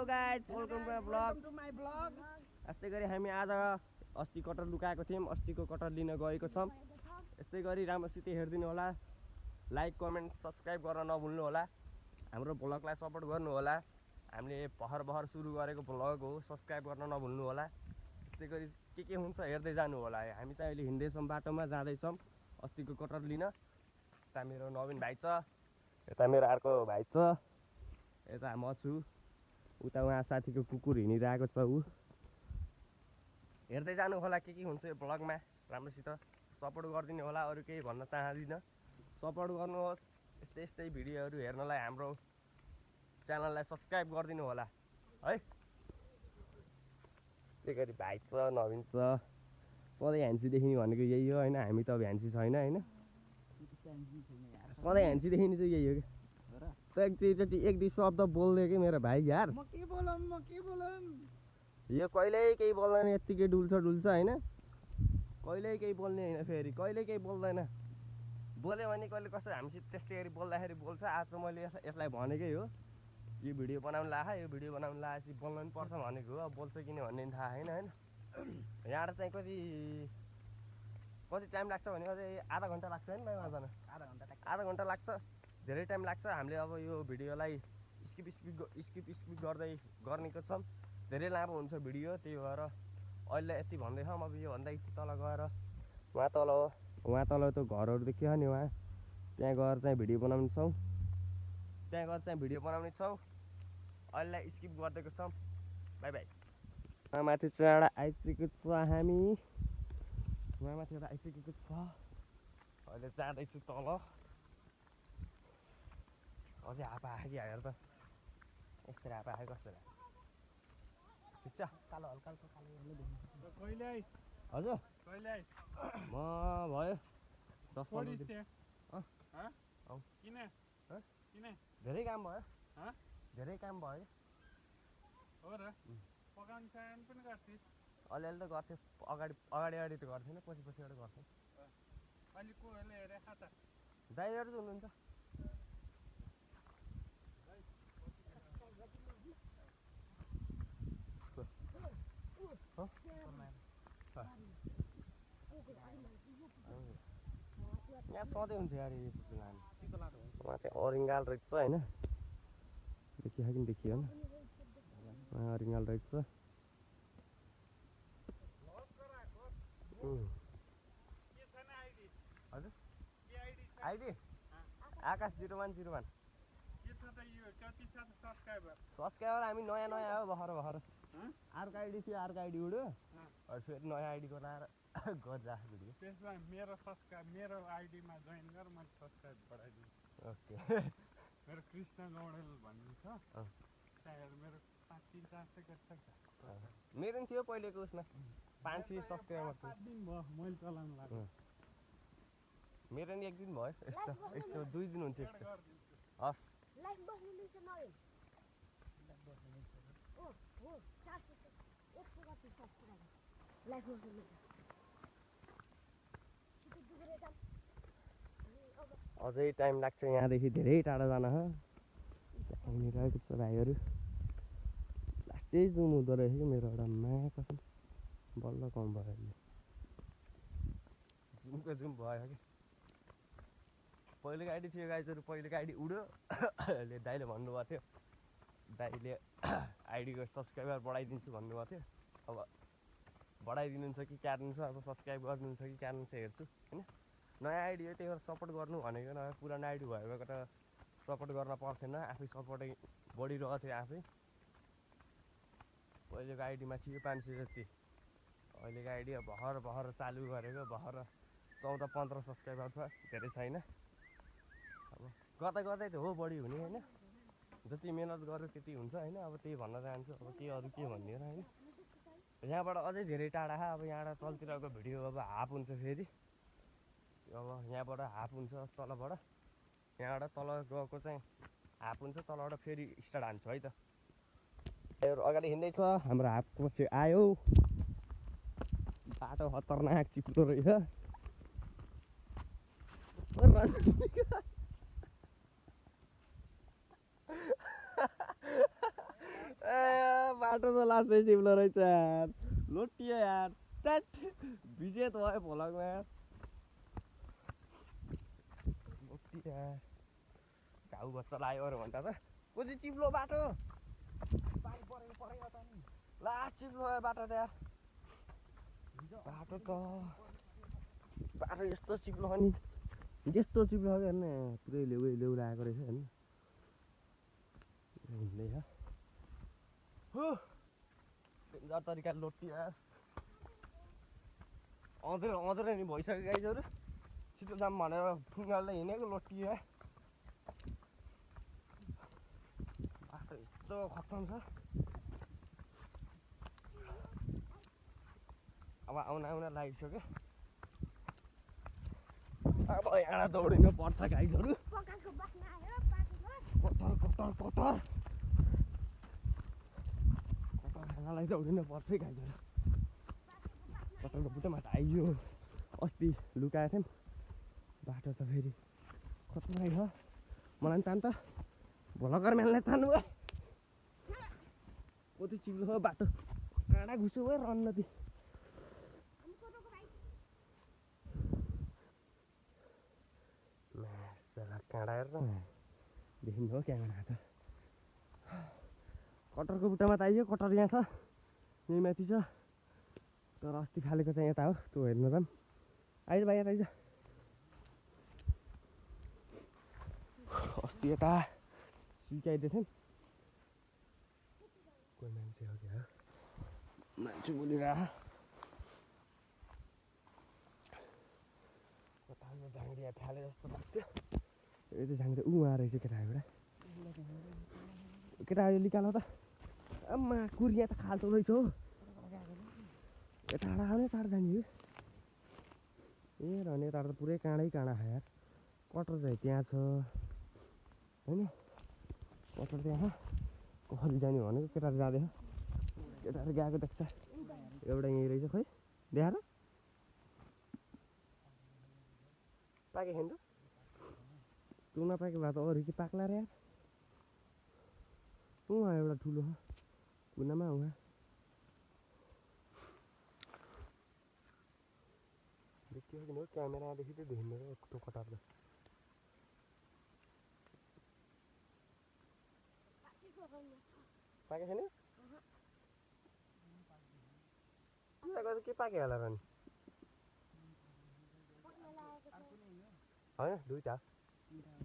hello guys welcome to my blog यस्तै गरी हामी आज अस्ति कटर लुकाएको थियौँ अस्तिको कटर लिन गएको छौँ यस्तै गरी राम्रोसित हेरिदिनु होला लाइक कमेन्ट सब्सक्राइब गर्न नभुल्नु होला हाम्रो ब्लगलाई सपोर्ट गर्नु होला हामीले भर्खर सुरु गरेको ब्लग हो सब्सक्राइब गर्न नभुल्नु होला यस्तै गरी के हुन्छ हेर्दै जानु होला हामी चाहिँ अहिले हिँड्दैछौँ बाटोमा जाँदैछौँ अस्तिको कटर लिन यता मेरो नवीन भाइ छ यता मेरो अर्को भाइ छ यता म छु उता उहाँ साथीको कुकुर हिँडिरहेको छ ऊ हेर्दै जानु होला के हुन्छ यो ब्लगमा राम्रोसित सपोर्ट गरिदिनु होला अरू केही भन्न चाहदिनँ सपोर्ट गर्नुहोस् यस्तै यस्तै भिडियोहरू हेर्नलाई हाम्रो च्यानललाई सब्सक्राइब गरिदिनु होला है त्यही गरी भाइ छ नवीन छ सधैँ ह्यान्सी देखिने भनेको यही हो होइन हामी त अब ह्यान्सी छैन होइन सधैँ ह्यान्सी देखिने चाहिँ यही हो कि एकचोटि एक दुई शब्द बोल्दै कि मेरो भाइ यार म के बोलौँ यो कहिल्यै केही बोल्दैन यत्तिकै डुल्छ होइन कहिल्यै केही बोल्ने होइन फेरि कहिल्यै केही बोल्दैन बोल्यो भने कहिले कसै हामीसित त्यस्तै गरी बोल्दाखेरि बोल्छ आज मैले यसलाई भनेकै हो यो भिडियो बनाउनु लागा यो भिडियो बनाउनु लागेपछि बोल्नु पनि पर्छ भनेको हो अब बोल्छ किन भन्ने थाहा होइन यहाँबाट चाहिँ कति टाइम लाग्छ भने अझै आधा घन्टा लाग्छ होइन भाइ जान आधा घन्टा लाग्छ धेरै टाइम लाग्छ हामीले अब यो भिडियोलाई स्किप गर्दै गर्नेको छौँ धेरै लामो हुन्छ भिडियो त्यही भएर अहिले यति भन्दैछौँ अब योभन्दा यति तल गएर उहाँ तल त घरहरू देखियो नि उहाँ त्यहाँ गएर चाहिँ भिडियो बनाउने छौँ अहिलेलाई स्किप गरिदिएको छौँ बाई बाई उहाँ माथि चाँडा आइसकेको छ हामी उहाँ माथि आइसकेको छ अहिले जाँदैछु तल अझै हापा आयो कि हेर त यस्तो हापा आयो कस्तो ठिक छ कालो हल्का हजुर म भयो 10-15 दिन धेरै काम भयो अलिअलि त गर्थ्यो अगाडि त गर्थेन पछिबाट गर्थेँ ड्राइभर चाहिँ हुनुहुन्छ यहाँ सधैँ हुन्छ यार उहाँ चाहिँ अरिङ्गाल रहेछ होइन देखियो कि देखियो होइन अरिङ्गाल रहेछ हजुर आइडी आकाश 0101 सब्सक्राइबर हामी नयाँ हो भर्खर अर्को आइडी थियो अर्को आइडी उड्यो फेरि नयाँ आइडी बनाएर गर्दा भिडियो त्यसमा मेरो आइडीमा जोइन गर म सब्स्क्राइब बढाइदिन्छु ओके मेरो कृष्ण गौडेल भन्ने छ त्यहाँ मेरो 300-400 गइसक्छ मेरो पनि थियो पहिलेको उसमा 500 सब्स्क्राइबर थियो 7 दिन भयो मैले चलाउनु लाग्यो मेरो नि एक दिन भयो यस्तो 2 दिन हुन्छ यस्तो हस् लाइभ बस्नुहुन्छ नवीन हो 400 कति सब्स्क्राइबर लाइभ बस्नुहुन्छ अझै टाइम लाग्छ यहाँदेखि धेरै टाढा जान हिँडिरहेको छ भाइहरू लास्टै जुम हुँदो रहेछ कि मेरो एउटा माया कसम बल्ल कम भयो जुमको जुम भयो कि पहिलेको आइडी थियो गाइजहरू पहिलेको आइडी उड्यो अहिले दाइले भन्नुभएको थियो दाइले आइडीको सब्सक्राइबर बढाइदिन्छु भन्नुभएको थियो अब बढाइदिनुहुन्छ कि क्यार्नुहुन्छ अब सब्सक्राइब गरिदिनुहुन्छ कि क्यार्नुहुन्छ हेर्छु होइन नयाँ आइडी हो त्यही भएर सपोर्ट गर्नु भनेको नयाँ पुरानो आइडी भएको त सपोर्ट गर्न पर्थेन आफै सपोर्टै बढिरहेको थियो आफै पहिलेको आइडीमा थियो 500 जति अहिलेको आइडी भर्खर चालु गरेको भर्खर 14-15 सब्सक्राइबर छ धेरै छैन अब गर्दै त हो बढी हुने होइन जति मेहनत गर्यो त्यति हुन्छ होइन अब त्यही भन्न चाहन्छु अब के अरू के भन्ने र होइन यहाँबाट अझै धेरै टाढा अब यहाँबाट तलतिरको भिडियो अब हाफ हुन्छ फेरि अब यहाँबाट हाफ हुन्छ तलबाट यहाँबाट तल गएको चाहिँ हाफ हुन्छ तलबाट फेरि स्टार्ट हान्छु है त अगाडि हिँड्दैछ हाम्रो हाफको चाहिँ आयो बाटो खतरनाक चिप्लो रहेछ बाटो त लास्टै चिप्लो रहेछ यार लोटियो यार ट्याट विजेत भयो भ्लगमा यार लोटियो यार घाउ बच्चा लाग्यो अरे भन्दा त कति चिप्लो बाटो लास्ट चिप्लो भयो बाटो त यार बाटो यस्तो चिप्लो हो नि यस्तो चिप्लो हो हेर्न पुरै लेउ लागेको रहेछ हेर्नु हिँड्दैछ हो डेन्जर तरिकाले लोटियो यार आउँदैन नि भइसक्यो गाइजहरू छिटो जाम भनेर फुङ्गाल्दै हिँडेको लोटियो यार बाटो यस्तो खत्तम छ अब आउन लागिसक्यो अब यहाँ दौडिनु पर्छ गाइजहरू पकाएको बस्न आयो पाकेको कटर खानालाई दौडिनु पर्छ गाइजहरू कटरको बुट्टामा त आइयो अस्ति लुकाएको थियौँ बाटो त फेरि खतरा छ मलाई पनि तान्त भ्लगर म्यानलाई तान्नु भयो कति चिप्लो हो बाटो काँडा घुसो भयो रन्नती काँडा हेर देखिनु हो क्यामेरा त कटरको बुट्टामा त आइयो कटर यहाँ छ यहीँ माथि छ तर अस्ति फालेको चाहिँ यता हो त्यो हेर्नु जाऊँ आइज भाइ यता आइज अस्ति यता सुइकाइदिएको थियौँ कोही मान्छे हो क्या मान्छे बोलिरह कता झाङ्डिया फाले जस्तो लाग्थ्यो यो चाहिँ झाङ्डिया उहाँ रहेछ केटाबाट केटा यो निकाल त आम्मा कुरिया त खाल्टो रहेछ हो ए टाढा आउने टाढा जाने हो ए रहने टाढा त पुरै काँडै काँडा छ यार कटर चाहिँ त्यहाँ छ होइन कटर त्यहाँ छ कसरी जाने भनेको केटाहरू जाँदैछ केटाहरू गएको देख्छ एउटा यहीँ रहेछ खोइ देखाएर पाके खानु तँ नपाके भए त अरू के पाक्ला रे यार उहाँ एउटा ठुलो छ कुनामा उहाँ देखियो कि हो क्यामेरादेखि चाहिँ देखिँदैन त्यो कटार त पाके छैन के पाके होला र नि होइन दुईवटा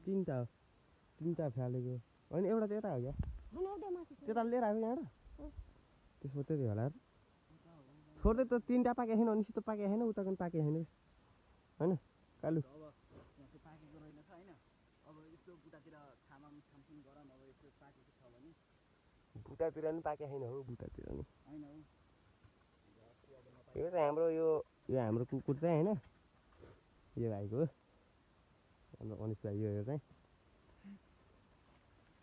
तिनवटा फालेको होइन एउटा त यता हो क्या त्यता लिएर आएको यहाँबाट त्यसमा त्यति होला छोड्दै त तिनवटा पाके छैन अनि सितो पाके छैन उता पनि पाके छैन होइन कालु पाकेको रहेनछ होइन अब यस्तो बुटातिर छामछामछिम गरम अब यस्तो पाकेको छ भने बुटातिर पनि पाके छैन हो बुटातिर नि होइन हौ यो चाहिँ हाम्रो यो हाम्रो कुकुर चाहिँ होइन यो भाइको हाम्रो अनिस भाइ यो चाहिँ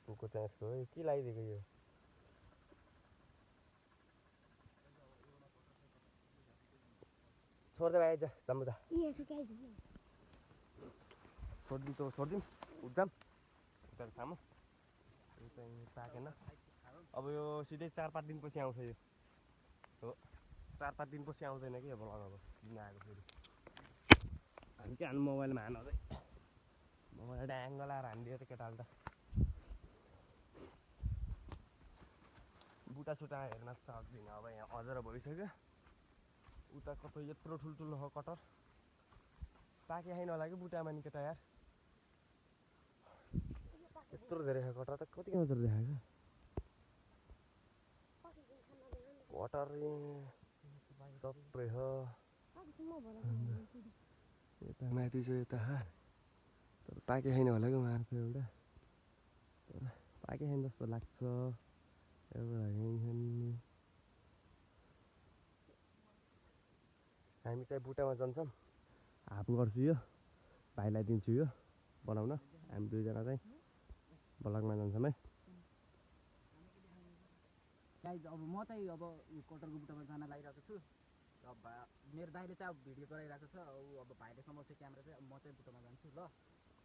कुकुर चाहिँ यसको हो के लगाइदिएको यो छोड्दै भाइ जा जम्बु त छोडिदिउँ उठ्दाम उता खामो यो चाहिँ पाकेन अब यो सिधै 4-5 दिनपछि आउँछ यो हो 4-5 दिनपछि आउँदैन कि अब लगाएको किन आएको फेरि हामी के हाल्नु मोबाइलमा हान्दै मोबाइल ड्याङ्ग लाएर हानिदियो त केटाले त बुटासुटा हेर्न सक्दिनँ अब यहाँ अझर भइसक्यो उता कतै यत्रो ठुल्ठुलो हो कटर पाके छैन होला कि बुटामा नि केटा यार यत्रो धेरै छ कटर त कति मात्र देखाएको कटर थुप्रै हो यता माथि चाहिँ यता तर पाके छैन होला कि उहाँहरूको एउटा तर पाके छैन जस्तो लाग्छ एउटा यहीँ हामी चाहिँ बुटामा जान्छौँ हाफ गर्छु यो भाइलाई दिन्छु यो बनाउन हामी दुईजना चाहिँ ब्लगमा जान्छौँ है गाइज अब म चाहिँ अब यो कटरको बुटामा जान लागिरहेको छु अब मेरो दाइले चाहिँ अब भिडियो गराइरहेको छ अब भाइले समाउँछ क्यामेरा चाहिँ अब म चाहिँ बुटामा जान्छु ल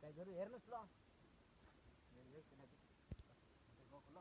गाइजहरू हेर्नुहोस् ल गएको ल